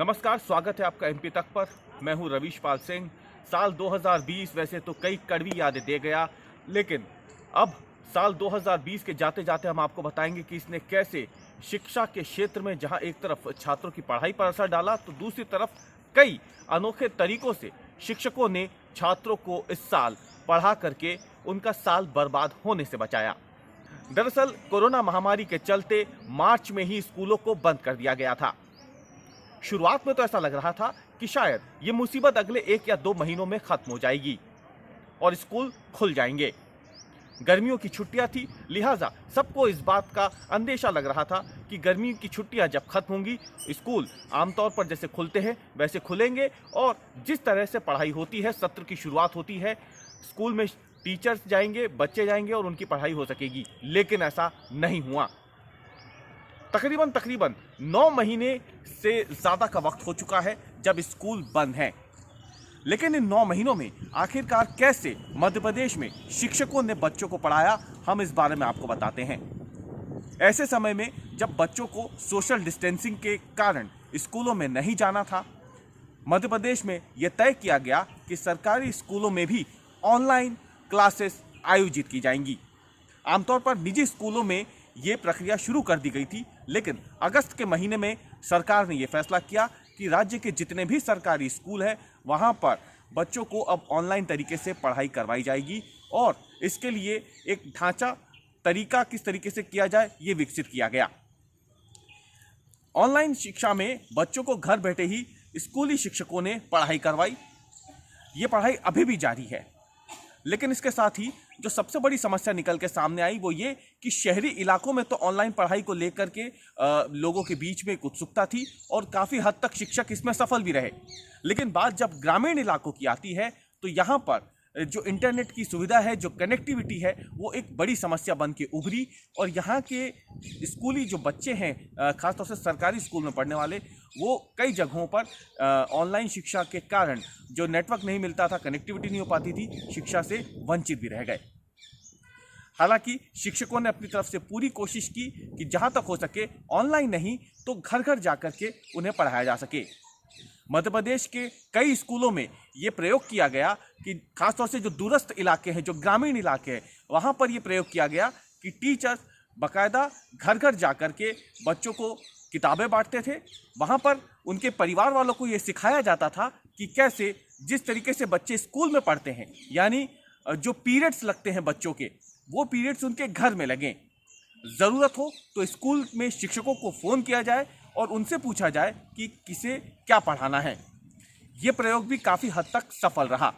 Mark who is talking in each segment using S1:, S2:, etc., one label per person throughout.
S1: नमस्कार, स्वागत है आपका एमपी तक पर। मैं हूं रवीश पाल सिंह। साल 2020 वैसे तो कई कड़वी यादें दे गया, लेकिन अब साल 2020 के जाते जाते हम आपको बताएंगे कि इसने कैसे शिक्षा के क्षेत्र में जहां एक तरफ छात्रों की पढ़ाई पर असर डाला, तो दूसरी तरफ कई अनोखे तरीकों से शिक्षकों ने छात्रों को इस साल पढ़ा करके उनका साल बर्बाद होने से बचाया। दरअसल कोरोना महामारी के चलते मार्च में ही स्कूलों को बंद कर दिया गया था। शुरुआत में तो ऐसा लग रहा था कि शायद ये मुसीबत अगले 1 या 2 महीनों में खत्म हो जाएगी और स्कूल खुल जाएंगे। गर्मियों की छुट्टियां थी, लिहाजा सबको इस बात का अंदेशा लग रहा था कि गर्मियों की छुट्टियां जब खत्म होंगी, स्कूल आमतौर पर जैसे खुलते हैं वैसे खुलेंगे और जिस तरह से पढ़ाई होती है, सत्र की शुरुआत होती है, स्कूल में टीचर्स जाएंगे, बच्चे जाएंगे और उनकी पढ़ाई हो सकेगी। लेकिन ऐसा नहीं हुआ। तकरीबन 9 महीने से ज़्यादा का वक्त हो चुका है जब स्कूल बंद हैं। लेकिन इन 9 महीनों में आखिरकार कैसे मध्य प्रदेश में शिक्षकों ने बच्चों को पढ़ाया, हम इस बारे में आपको बताते हैं। ऐसे समय में जब बच्चों को सोशल डिस्टेंसिंग के कारण स्कूलों में नहीं जाना था, मध्य प्रदेश में यह तय किया गया कि सरकारी स्कूलों में भी ऑनलाइन क्लासेस आयोजित की जाएंगी। आमतौर पर निजी स्कूलों में ये प्रक्रिया शुरू कर दी गई थी, लेकिन अगस्त के महीने में सरकार ने यह फैसला किया कि राज्य के जितने भी सरकारी स्कूल हैं वहां पर बच्चों को अब ऑनलाइन तरीके से पढ़ाई करवाई जाएगी और इसके लिए एक ढांचा तरीका किस तरीके से किया जाए ये विकसित किया गया। ऑनलाइन शिक्षा में बच्चों को घर बैठे ही स्कूली शिक्षकों ने पढ़ाई करवाई। ये पढ़ाई अभी भी जारी है, लेकिन इसके साथ ही जो सबसे बड़ी समस्या निकल के सामने आई वो ये कि शहरी इलाकों में तो ऑनलाइन पढ़ाई को लेकर के लोगों के बीच में एक उत्सुकता थी और काफ़ी हद तक शिक्षक इसमें सफल भी रहे। लेकिन बात जब ग्रामीण इलाकों की आती है तो यहाँ पर जो इंटरनेट की सुविधा है, जो कनेक्टिविटी है, वो एक बड़ी समस्या बन के उभरी और यहाँ के स्कूली जो बच्चे हैं, खासतौर से सरकारी स्कूल में पढ़ने वाले, वो कई जगहों पर ऑनलाइन शिक्षा के कारण जो नेटवर्क नहीं मिलता था, कनेक्टिविटी नहीं हो पाती थी, शिक्षा से वंचित भी रह गए। हालांकि शिक्षकों ने अपनी तरफ से पूरी कोशिश की कि जहाँ तक हो सके ऑनलाइन नहीं तो घर घर जाकर के उन्हें पढ़ाया जा सके। मध्य प्रदेश के कई स्कूलों में ये प्रयोग किया गया कि खासतौर से जो दूरस्थ इलाके हैं, जो ग्रामीण इलाके हैं, वहाँ पर ये प्रयोग किया गया कि टीचर्स बाकायदा घर घर जाकर के बच्चों को किताबें बांटते थे। वहाँ पर उनके परिवार वालों को ये सिखाया जाता था कि कैसे जिस तरीके से बच्चे स्कूल में पढ़ते हैं, यानी जो पीरियड्स लगते हैं बच्चों के, वो पीरियड्स उनके घर में लगें। ज़रूरत हो तो स्कूल में शिक्षकों को फ़ोन किया जाए और उनसे पूछा जाए कि किसे क्या पढ़ाना है। ये प्रयोग भी काफ़ी हद तक सफल रहा।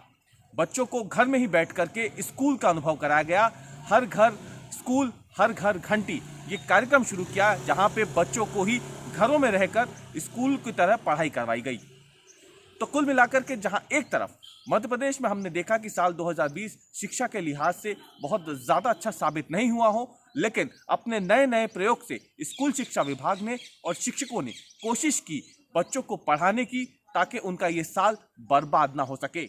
S1: बच्चों को घर में ही बैठ करके स्कूल का अनुभव कराया गया। हर घर स्कूल, हर घर घंटी, ये कार्यक्रम शुरू किया जहाँ पे बच्चों को ही घरों में रहकर स्कूल की तरह पढ़ाई करवाई गई। तो कुल मिलाकर के जहां एक तरफ मध्य प्रदेश में हमने देखा कि साल 2020 शिक्षा के लिहाज से बहुत ज़्यादा अच्छा साबित नहीं हुआ हो, लेकिन अपने नए नए प्रयोग से स्कूल शिक्षा विभाग ने और शिक्षकों ने कोशिश की बच्चों को पढ़ाने की, ताकि उनका ये साल बर्बाद ना हो सके।